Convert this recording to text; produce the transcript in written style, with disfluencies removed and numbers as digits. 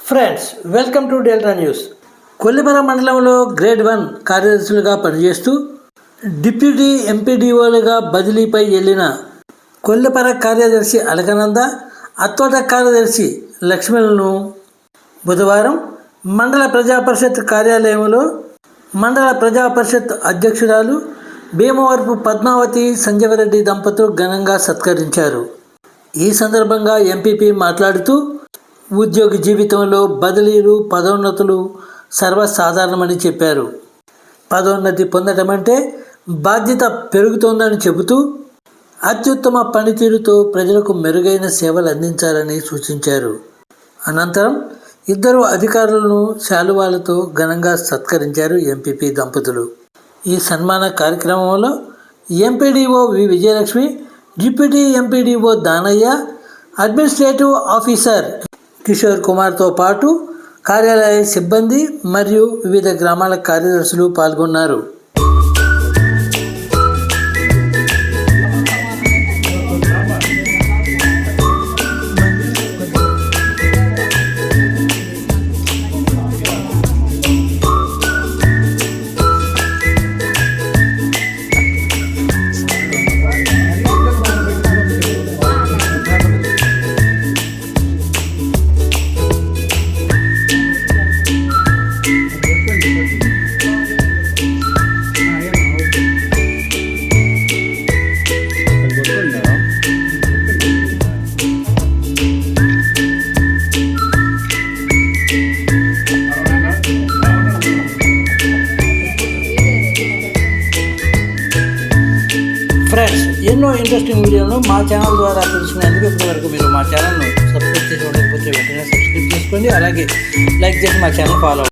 Friends, welcome to delta news. Kollipara మండలంలో grade 1 కార్యదర్శులుగా పనిచేస్తూ deputy ఎంపీడీఓలుగా బదిలీపై వెళ్లిన కొల్లిపర కార్యదర్శి అలకనంద, అత్తోట కార్యదర్శి లక్ష్మణులను బుధవారం మండల ప్రజాపరిషత్ కార్యాలయంలో మండల ప్రజాపరిషత్ అధ్యక్షురాలు భీమవరపు పద్మావతి సంజీవరెడ్డి దంపతులు ఘనంగా సత్కరించారు. ఈ సందర్భంగా ఎంపీపీ మాట్లాడుతూ ఉద్యోగి జీవితంలో బదిలీలు, పదోన్నతులు సర్వసాధారణమని చెప్పారు. పదోన్నతి పొందడం అంటే బాధ్యత పెరుగుతోందని చెబుతూ అత్యుత్తమ పనితీరుతో ప్రజలకు మెరుగైన సేవలు అందించాలని సూచించారు. అనంతరం ఇద్దరు అధికారులను శాలువాలతో ఘనంగా సత్కరించారు ఎంపీపీ దంపతులు. ఈ సన్మాన కార్యక్రమంలో MPDO V Vijayalakshmi, deputy MPDO Danayya, administrative officer Kishore కుమార్తో పాటు కార్యాలయ సిబ్బంది మరియు వివిధ గ్రామాల కార్యదర్శులు పాల్గొన్నారు. ఫ్రెండ్స్, ఎన్నో ఇంట్రెస్టింగ్ వీడియోలను మా ఛానల్ ద్వారా తెలుసుకునేందుకు ఇప్పటివరకు మీరు మా ఛానల్ను సబ్స్క్రైబ్ చేసి ఉండకపోతే వెంటనే సబ్స్క్రైబ్ చేసుకోండి. అలాగే లైక్ చేసి మా ఛానల్ ఫాలో